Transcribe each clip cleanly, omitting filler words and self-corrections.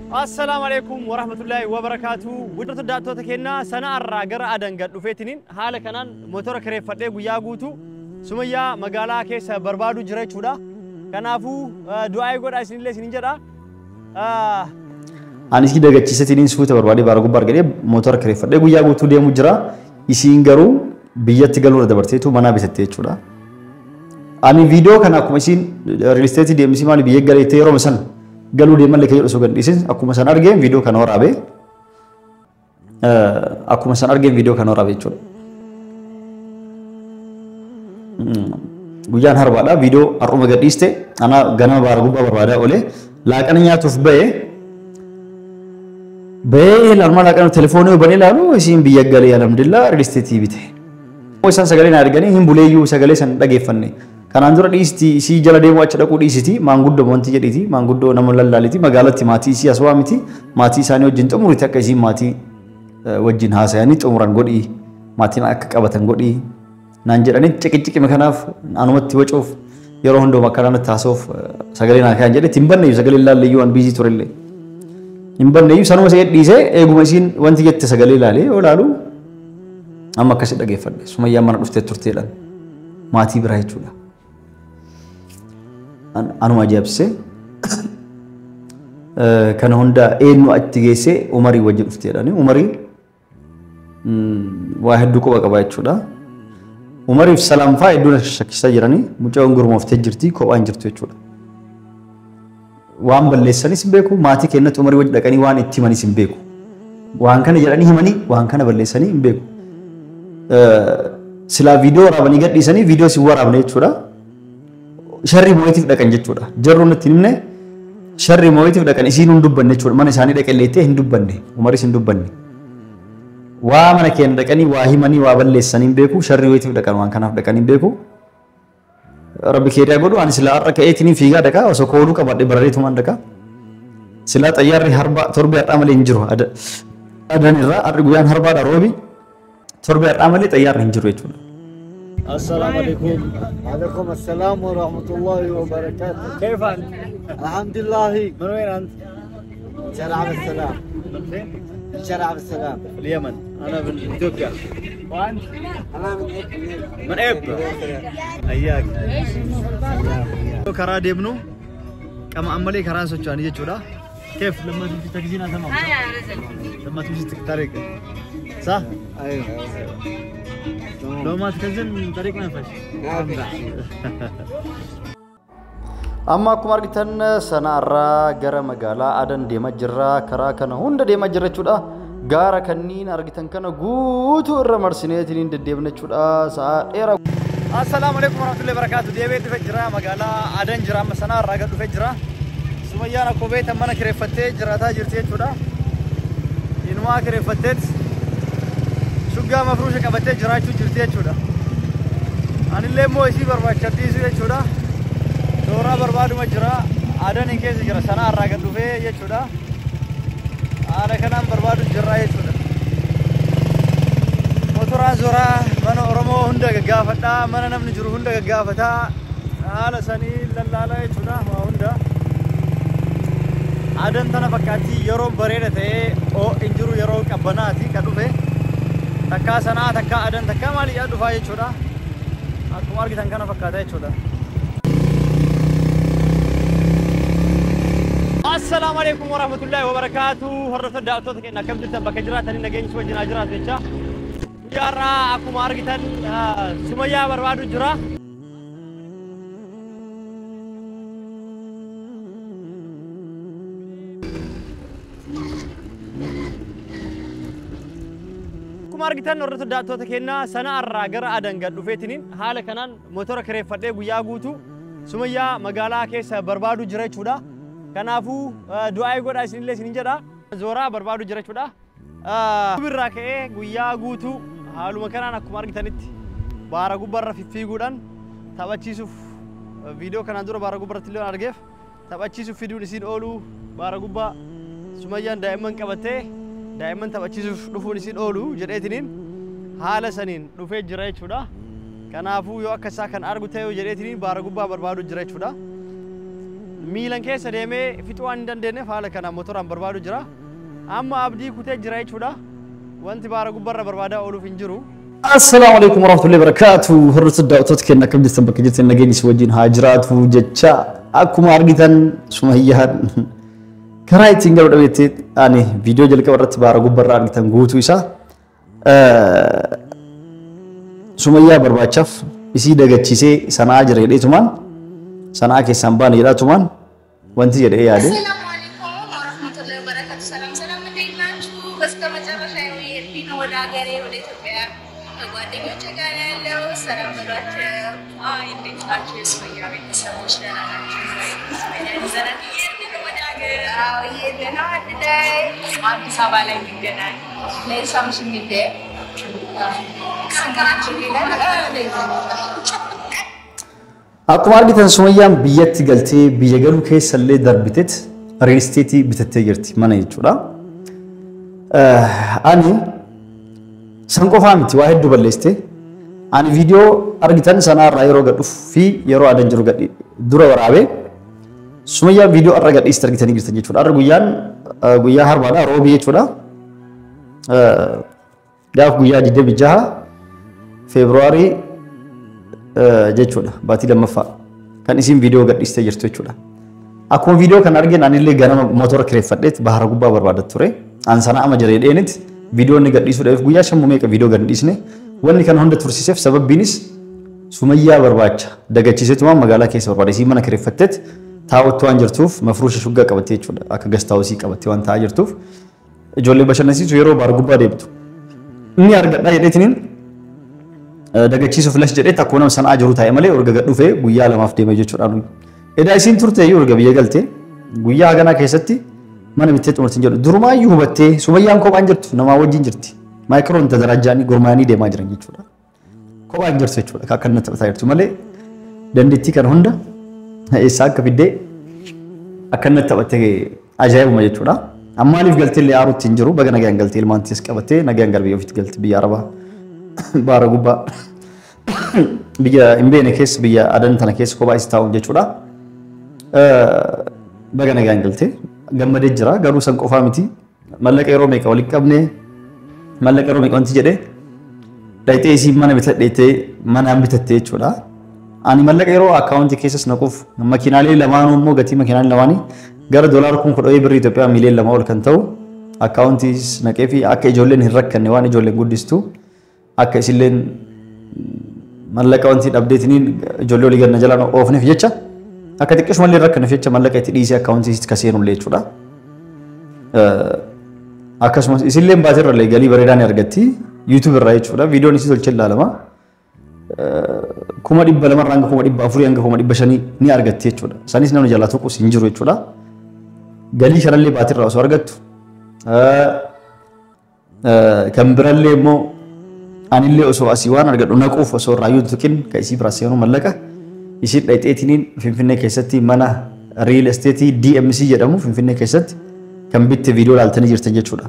السلام عليكم ورحمة الله وبركاته. ودرت داتو تكينا سنة الراجر أدن قد لفتنين حال كنان موتور كريف فتى ويا قوتو سمية مقالة كيس بربادو جري شودا كنافو دعاء قد أسنين لي سنين جدا. أنيس كده قد تيجي سويت بربادي بارقو بارقلي موتور كريف فتى ويا قوتو ديا مجرا يسينغرو بيجت تقولوا لدبرتي تو منا بيستي شودا. أني فيديو كنا كمسين ريلستيتي دي مسي مالي بيجت قالي تيرو مثلا قالوا لي مالك يرسو قال لي أكو مثلا أرجع فيديو كانوا رابع أكو مثلا أرجع فيديو كانوا رابع شو ويان هربالا فيديو أروم قديسته أنا جانا بارغوبا بربادا أولي لكن أنا يعرف به لما لكن تلفونه بني لانو يسين بيجت لي الحمد لله ريلستيتي بيته ويسان سجلين أرجعني هم بوليو سجلين سن دقيفني kan anjura dhiisti si jala deemu acha dhaquu dhiisiti maanguddo wanti jedhiti maanguddo nama lallaaliti magaalatti maatii si aswaamiti maatii isaanii wajjin xumuriti akka isiin maatii wajjin haasayanii xumuran godhi maatiin akka qabatan godhi naan jedhanii ciqiqiqime kanaaf anumatti wacuuf yeroo hundoo makkaana taasoof sagalee naa kan jedhe timbanne sagalee laalleeyyu an biizii turelle timbanne sanuma see dhiise eeguma isiin wanti jette sagalee laalee olaalu amma akkas dhageeffadhe sumayyaa mana dhuftee turteedhaan maatii biraa jechuudha. أنا ما جابسه كان هوندا إنه أتجيسه عمري وجه افتيراني عمري واحد دوكو بقى شو ده عمري في سلام فاي دون شك سجراني مجاون غرم افتجرتي كو أنجرتي شو ده وان بلساني سبيكو ماتي كأنه عمري وجه لكني وان اتماني سبيكو وان كان جراني هماني وان كان بلساني سبيكو سلا فيديو رابني قد لساني فيديو سوى رابني شو ده sharri mootiif dhaqan jechuudha jarroon itti himne sharri mootiif dhaqan isiin hin dubbanne jechuudha mana isaanii dhaqaleetee hin dubbanne umaris hin dubbanne waa mana keenya dhaqanii waa himanii waa balleessanii hin beeku sharri mootiif dhaqan waan kanaaf dhaqanii hin beeku rabbi keedaa godhu ani silaa har'a ka'eetiin fiigaa dhaqa osoo kooluu qabadhe barareetumaan dhaqa silaa xayyaarri harba torbe har'aa malee hin jiru adan irraa har'i guyyaan harbaadha roobi torbe har'aa malee xayyaarri hin jiru jechuudha. السلام عليكم. وعليكم السلام ورحمة الله وبركاته. كيف أنت؟ الحمد لله. من وين أنت؟ شارع عبد السلام. من فين؟ شارع عبد السلام. اليمن. أنا من تركيا. وأنت؟ أنا من إبل. من إبل. أياك. كرا ديبنو كما عملي كرا سوتشاني جتورا. كيف لما تمشي تكزينا تمام؟ لما تمشي تكتارك. صح؟ أيوه. لو ما تكنزل طريق ما ينفعش. أما كمار كتن سنة را جرا مجالا أدن ديما جرا كرا كنا هند ديما جرا شودا جارا كنين أرجتن كنا جوتو الرمرسينات اللي ديما شودا ساعة إيرا. السلام عليكم ورحمة الله وبركاته. ديبيت فجرا مجالا أدن جرا مسنا راجع فجرا. سمية أنا كوبيت أمانة كريفتة جرا تا جرتي شودا. إنما كريفتة شجع مفروش كبتة جراي شو جرتيه شودا. أنا اللي مو إشي برباد شدي سوى شودا. دورا برباد ما جرا. ada nih kayak sejarah sana rakyat duve ya sudah. Ada kan berbadu jerai sudah. Motoran zora mana Oromo Honda gagafata mana namni juru Honda gagafata. Ala sani lallala ya sudah mau Honda. Ada entana fakati Euro bereda teh oh injuru Euro kabanati kaduve. Takka sana takka ada takka mali ya duva ya sudah. Aku mari kita angkana fakata ya sudah. السلام عليكم ورحمة الله وبركاته. هرت الدعوة كنا كم جلسة بكجرات اللي نجين شوي جناجرات بيتشا. يارا أكو ماركتان سمية بربادو جرا. أكو ماركتان هرت الدعوة كنا سنة الراجر أدن قد لفتنين حال كنان موتور كريف فتى ويا جوتو سمية مقالة كيس بربادو جرا شودا. Kanafu doa ego dah sini le sini jada zora berbadu jerak sudah birra ke guyya gutu halu makanan aku mari kita niti bara gubar fifi gudan tabaci suf video kanan zora bara gubar tilion argef tabaci suf video nisin olu bara gubba sumayan diamond kabate diamond tabaci suf dufu nisin olu jedetinin hala sanin dufe jerak sudah kanafu yo akasa kan argu tayo jedetinin bara gubba berbadu jerak sudah miilan keessa deemee fixuu waan hin dandeenyeef haala kana motoraan barbaadu jira. Amma abdii kutee jira jechuudha. Wanti baara gubbarra barbaadaa ooluuf hin jiru. Assalamu alaikum warahmatullahi wabarakatuh. Hordoftoota daawwattoota keenya akkam jirtan bakka jirtan nageenyi si wajjin haa jiraatu jecha akkuma argitan Sumayyaan karaa ittiin galuu dhabeetti ani viidiyoo jalqaba irratti baara gubbarra argitan guutuu isaa Sumayyaa barbaachaaf isii dagachiisee sanaa jira jedheetumaan sanaa keessaan baane jedhaatumaan wanti jedhee yaade akkuma argitan Sumayyaan biyyatti galtee biyya galuu keessallee darbiteet real estate bitattee jirti mana jechuudha. Ani san qofaa miti waa hedduu balleessite. Ani viidiyoo argitan sanarraa yeroo gadhuuf fi yeroo adan jiru gadhi dura waraabee Sumayyaan viidiyoo arra gadhiiste argitanii jirtan jechuudha. Arra guyyaa harbaadha roobii jechuudha. Gaaf guyyaa 26 Februaarii jechuudha. Baatii lammaffaa kan isin viidiyoo gadhiiste jirtu jechuudha. Akkuma viidiyoo kan arginu anillee ganama motora kireeffadheet bahara gubbaa barbaadaa ture. An sana ama jiree dheenit viidiyoo inni gadhiisuudhaaf guyyaa 5 meeqa viidiyoo gadhiisne. Wanni kana hunda tursiiseef sababbiinis Sumayyaa barbaacha dagachiiseetuma magaalaa keessa barbaade isii mana kireeffatteet taa'utti waan jirtuuf mafruusha shuggaa qabattee jechuudha. Akka gastaawusii qabattee waan taa'aa jirtuuf ijoollee bashannansiisu yeroo bahara gubbaa deemtu. Inni argadhaa jedheetiniin dagachiisuuf las jedheet akkuma nama sanaa jiru taa'e malee urga gadhuufee guyyaa lamaaf deeme jechuudha. Edaa isiin turte iyyuu urga biyya galtee guyyaa haganaa keessatti mana bittee xumurtiin jedhu durumaayyuu hubattee Sumayyaan kophaan jirtu namaa wajjin jirti. Maayikiroon tadarajjaanii gurmaanii deemaa jiran jechuudha. Kophaan jirtu jechuudha. Akka inni taphataa jirtu malee dandeettii kana hunda eessaa akka fiddee akka inni taphattee ajaa'ibuma jechuudha. Ammaaliif galtee illee aaruutti hin jiru baga nagaan galtee ilmaan tees qabattee nagaan gara biyya ofiitti galti biyya Arabaa baara gubbaa biyya hin beekne keessa biyya adan tana keessa kophaa isa taa'uun jechuudha. Baga nagaan galtee gammadee jira garuu san qofaa miti mallaqa yeroo meeqa walitti qabnee mallaqa yeroo meeqa wanti jedhee dhayitee isii mana bitadheettee manaan bitattee jechuudha. Ani mallaqa yeroo akkaawuntii keessas naquuf makiinaalee lamaanuu immoo gatii makiinaalee lamaanii gara doolaara 10,000 birrii Itoophiyaa miiliyoona 2 ol kan ta'u akkaawuntiis naqee fi akka ijoolleen hin rakkanne waan ijoolleen guddistu akka isilleen mallaqa wanti dhabdeetiniin ijoollee olii ganna jalaan oofneef jecha akka xiqqeessu mallee rakkanneef jecha mallaqa itti dhiisee akkaawuntiis kaseenullee jechuudha. Akkasumas isilleen baatirrallee galii bareedaan argatti YouTube irraa jechuudha. Viidiyoon isii tolchee ilaalama. 200,000 hanga 400,000 hanga 500,000 ni argatti jechuudha. Sanis namni jalaa tuqus hin jiru jechuudha. Galii kanallee baatirraa osoo argattu kan birallee immoo anillee osoo asii waan argadhu naquuf osoo raayyuu tuqin kan isii biraa seenu mallaqa isii dhayxeetiniin Finfinnee keessatti mana real estate DMC jedhamu Finfinnee keessatti kan bitte viidiyoo laaltanii jirtan jechuudha.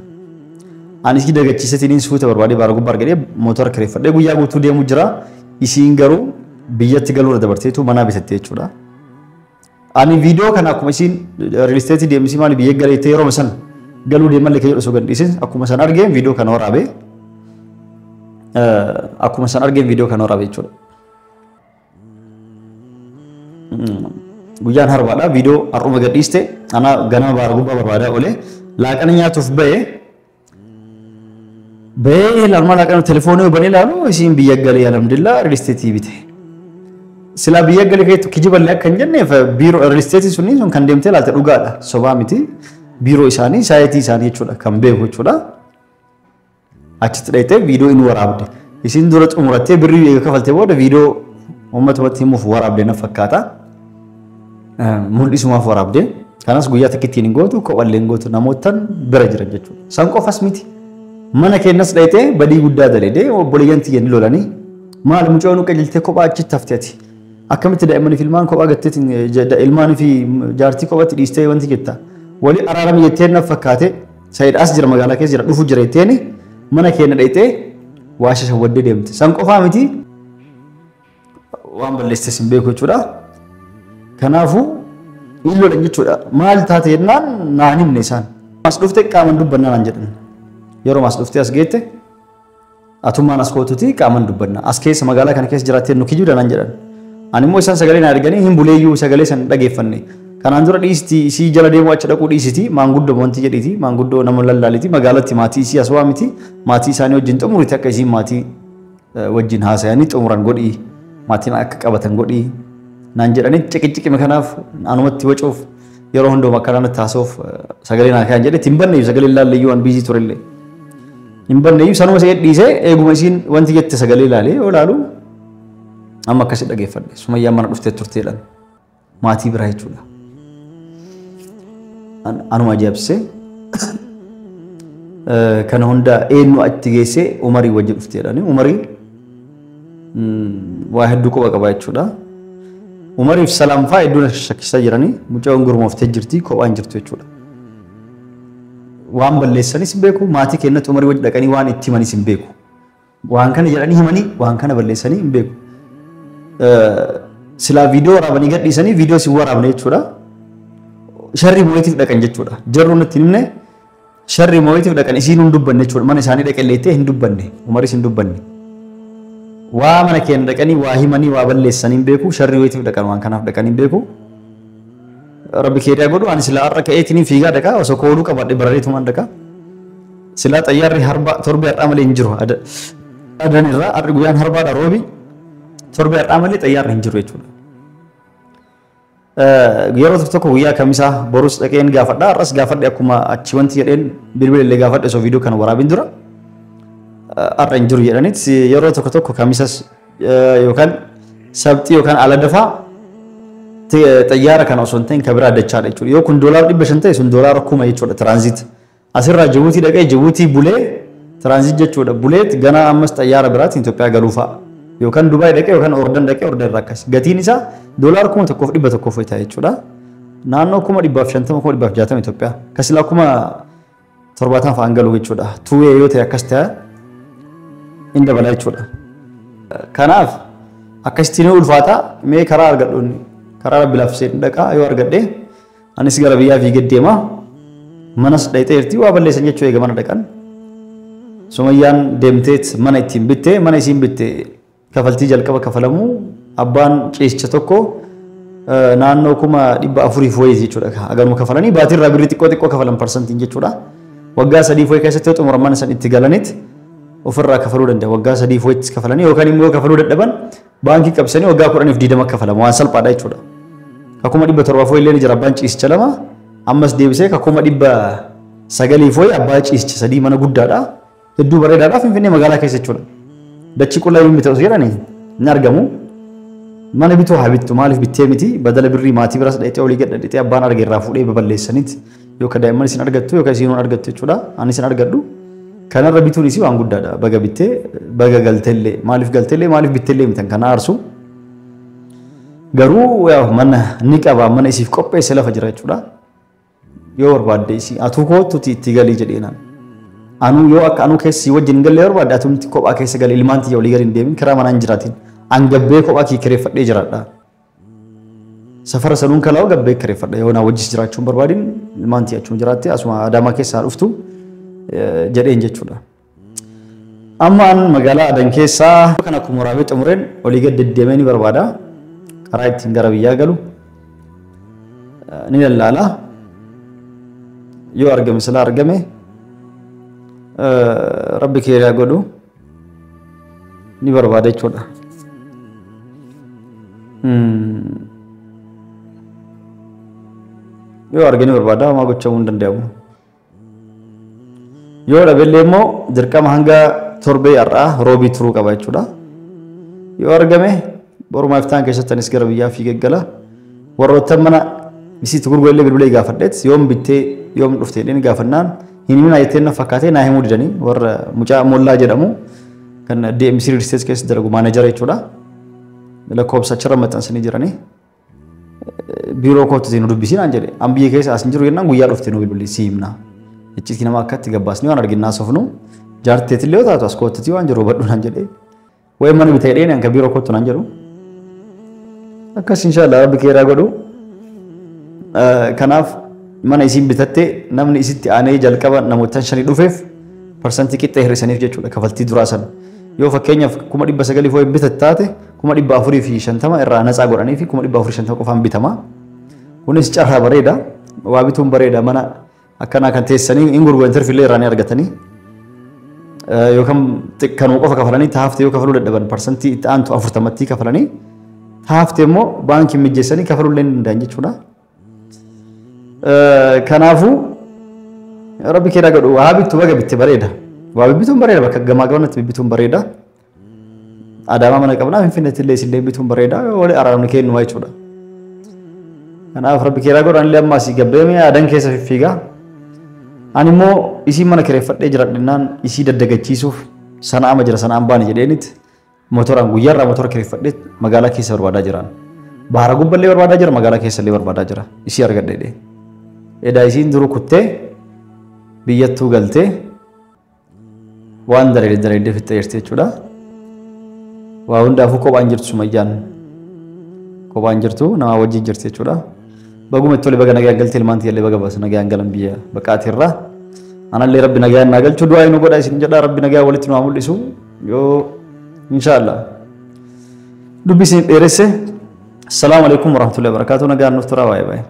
Ani isii dagachiisetiniin suuta barbaadee baara gubbaa argadee motora kireeffadhee guyyaa guutuu deemu jira. Isiin garuu biyyatti galuu irra dabarteetu manaa bitatte jechuudha. Ani viidiyoo kana akkuma isiin real estate DMC maali biyya galeettee yeroo san galuu deemallee kan jedhu osoo gadhiisin akkuma san argeen viidiyoo kana waraabee jechuudha. Guyyaan harbaadha viidiyoo har'uma gadhiiste ana ganama baara gubbaa barbaadaa olee laaqana nyaatuuf ba'ee ilaalmaa laaqana telefoonii banee ilaalu isiin biyya galee alhamdulillah real estate bite. Sila biyya galee keetu kijiballee akka hin jenneef biiroo real estate sun kan deemtee ilaalte dhugaadha sobaa miti biiroo isaanii saayitii isaanii jechuudha kan beeku jechuudha. Achitti dhayitee viidiyoo inni waraabde. Isiin dura xumurattee birrii eega kafaltee booda viidiyoo uummatumatti himuuf waraabde na fakkaata. Mul'isumaaf waraabde. Kanas guyyaa tokkittiin hin gootu kophallee hin gootu namootaan bira jiran jechuudha. San qofas miti. Mana keenyas dhayitee badii guddaa daleedee obboleeyyan xiyyan lolanii maal mucaa nu qajeeltee kophaa achitti hafteeti. Akkamitti daa'imman ilmaan kophaa gatteetiin ilmaan fi jaartii kophaatti dhiistee wanti jetta. Wali araarama jettee na fakkaate saayidhaas jira magaalaa keessa jira dhufu jira jetteeni mana keenya dhayitee waa shashawwaddee deemte. San qofaa miti waan balleessite sin beeku jechuudha. Kanaafuu illo dha jechuudha maal taate jennaan naan himne isaan as dhufte qaaman dubbannaa naan jedhan yeroo as dhufte as geette atummaan as kootuti qaaman dubbannaa as keessa magaalaa kana keessa jiraattee nu kijuudha naan jedhan ani immoo isaan sagalee na arganii hin buleeyyuu sagalee san dhageeffanne kanaan dura dhiisti isii jala deemuu achi dhaquu dhiisiti maanguddoo wanti jedhiti maanguddoo nama lallaaliti magaalatti maatii isii as waamiti maatii isaanii wajjin xumurite akka isiin maatii wajjin haasayanii xumuran godhii maatiin akka qabatan godhii naan jedhanii ciqiciqime kanaaf anumatti wacuuf yeroo hundumaa akkanaan taasoof sagalee naa kaayan jedhe hin banneeyyu sagalee laalleeyyuu an biizii turellee hin banneeyyu sanuma see dhiisee eeguma isiin wanti jette sagalee laalee yoo laalu amma akkasi dhageeffadhe Sumayyaan mana dhuftee turteedhaan maatii biraa jechuudha anuma ajaa'ibsee kana hunda eenyu achi geessee Umarii wajjin dhufteedhaan Umarii waa hedduu quba qaba jechuudha Umariif salaam faa hedduun shakkisaa jiranii mucaan gurmooftee jirti kophaan jirtu jechuudha waan balleessanis hin beeku maatii kennatti Umarii wajjin dhaqanii waan itti himanis hin beeku waan kana jedhanii himanii waan kana balleessanii hin beeku silaa viidiyoo waraabanii gadhiisanii viidiyoo si waraabne jechuudha sharri moo'itiif dhaqan jechuudha jarru natti himne sharri moo'itiif dhaqan isiin hin dubbanne jechuudha mana isaanii dhaqelleettee hin dubbanne Umaris hin dubbanne waa mana keenya dhaqanii waa himanii waa balleessanii hin beeku sharri moo'itiif dhaqan waan kanaaf dhaqanii hin beeku rabbi keedaa godhu ani silaa har'a ka'eetiin fiigaa dhaqa osoo kooluu qabadhe barareetumaan dhaqa silaa xayyaarri harba torbe har'aa malee hin jiru adan irraa har'i guyyaan harbaadha roobi torbe har'aa malee xayyaarri hin jiru jechuudha yeroo tokko guyyaa kamisaa borus dhaqeen gaafadha har'as gaafadhe akkuma achi wanti jedheen bilbileellee gaafadhe osoo viidiyoo kana waraabin dura har'a hin jiru jedhanit yeroo tokko kamisas yookaan sabxii yookaan ala dafaa xayyaara kana osoo hin ta'in kabiraa dachaadha jechuudha yoo kun $500 ta'e sun $1000 jechuudha tiraanziit asirraa Jibuutii dhaqee Jibuutii bulee tiraanziit jechuudha buleet gana ammas xayyaara biraatiin Itoophiyaa galuufaa yookaan Dubaay dhaqee yookaan Ordan dhaqee Ordan irraa akkas gatiin isaa $1,100 fayita jechuudha naannoo 150,160 Itoophiyaa kasila 70 fa'aan galu jechuudha tuwee yoo ta'e akkas ta'e hin dabala jechuudha kanaaf akkasitiin ulfaata mee karaa argadhuun karaa rabbi lafsee dhaqaa yoo argadhe anis gara biyyaa fiigee deema manas dhayxeerti waa balleessan jechuu eega mana dhaqan Sumayyaan deemteet mana ittiin bitte mana isiin bitte kafaltii jalqaba kafalamu abbaan ciisicha tokko naannoo 400 foyii jechuudha agaruma kafalanii baatirraa birrii xiqqoo kafalan parsantiin jechuudha waggaa 3 foyii keessatti xumuran mana san itti galanit ofirraa kafaluu danda'a waggaa 3 foyiitti kafalanii yookaan immoo kafaluu dadhaban baankii qabsanii waggaa 10 kafalamu waan salphaadha jechuudha akkuma 700 foyii illee jira abbaan ciisicha lama ammas deebisee akkuma 900 foyii abbaa ciisicha sadii mana guddaadha hedduu bareedaadha Finfinnee magaalaa keessa jechuudha dachi qullaa yoo mitu jedhanii hin argamu mana bituu haa bittu maaliif bittee miti badala birrii maatii biras dhayxee olii gadhadhitee abbaan arge irraa fuudhee baballeessaniiti yookaan daa'imman isin argattu yookaan isin argattu jechuudha ani isin argadhu kanarra bituun isii waan guddaadha baga bittee baga galteellee maaliif bitteellee mitan kana aarsu garuu mana ni qaba mana isiif qopheesse lafa jira jechuudha yoo barbaadde isii atuu kootuti itti galii jedheenaan anu yoo akka anu keessi wajjin galee barbaadde atumti kophaa keessa galee ilmaan tiyya olii galiin deemin karaa manaan jiraatiin an gabbee kophaa kii kireeffadhee jiraadha safara sanuun kalaa gabbee kireeffadha yoo na wajjis jiraachuun barbaadin ilmaan tiyya achuun jiraatte asuma Adaamaa keessaa dhuftu jedheen jechuudha amma an magaalaa Adan keessaa kan akkuma waraabee xumureen olii gad deddeemee ni barbaada karaa ittiin gara biyyaa galu ni lallaala yoo argame sila argame rabbi keeraa godhu ni barbaada jechuudha yoo arganii barbaada maa gochamuu hin danda'amu yoo dhabellee immoo dirqama hanga torbee har'aa roobii turuu qaba jechuudha yoo argame borumaa iftaan keessatti anis gara biyyaa fiigee gala warroottan mana isiitti gurgurallee bilbilee gaafadheet yoom bittee yoom dhuftee dhini gaafannaan hin himina jettee na fakkaatee naa himuu didanii warra mucaa mollaa jedhamu kan DMC Real Estate keessa dalagu maanejara jechuudha lakkoobsa achirra maxxansanii jiranii biiroo kootutiin dubbisii naan jedhe an biyya keessa as hin jiru jennaan guyyaa dhuftee nu bilbilli si himna jechiitti nama akkatti gabbaasni waan arginnaa sofnu jaarteetillee yoo taatu as kootutii waan jiru badhu naan jedhe wayi mana bitee dheen anka biiroo kootu naan jedhu akkas inshallah rabbi keeraa godhu kanaaf mana isin bitatte namni isitti aanee jalqaba namoota shanii dhufeef parsantii qixxee hir'isaniif jechuudha kafaltii duraa sana yoo fakkeenyaaf 900 foo'ee bitattaate 450 irraa naxaa godhanii fi 450 qofaan bitama kunis carraa bareeda waa bituun bareeda mana akkanaa kan teessanii hin gurguran tirfillee irraa ni argatanii yookaan kan qofa kafalanii taafte yoo kafaluu dadhaban parsantii itti aantu 40tti kafalanii taafte immoo baankii mijjeessanii kafaluu illee danda'an jechuudha. Kanaafuu rabbi keeda godhu waa bittu baga bitte bareeda waa bituun bareeda bakka gamaa gamanatti bituun bareeda adaamaa mana qabnaa finfinneetti illee isillee bituun bareeda wali araamni kennu waa jechuudha. Kanaaf rabbi keeda godhu anillee ammaa si gabbeeme adan keessa fiffiigaa ani immoo isii mana kireeffadhee jiradhinnaan isii daddagachiisuuf sana'ama jira sana'aan baane jedheenitti motoraan guyyaarraa motora kireeffadhee magaalaa keessa barbaadaa jiraan baara gubballee barbaadaa jira magaalaa keessa illee barbaadaa jira isii argadheedhe edaa isiin duru kuttee biyyattuu galtee waan dareedee fixxee jirti jechuudha waa hundaafuu kophaan jirtu sumayyaan kophaan jirtu nama wajjin jirti jechuudha baguma itti baga nagaan galtee ilmaan tiyallee baga baas nagaan galan biyya baqaatirraa anallee rabbi nagaan naa galchu du'aa inni godha isin jedha rabbi nagaa walitti nu mul'isu yoo inshallah dubbi isin dheeresse assalamu alaikum warahmatullahi wabarakatuh nagaan nuuf tura waa'ee baay'ee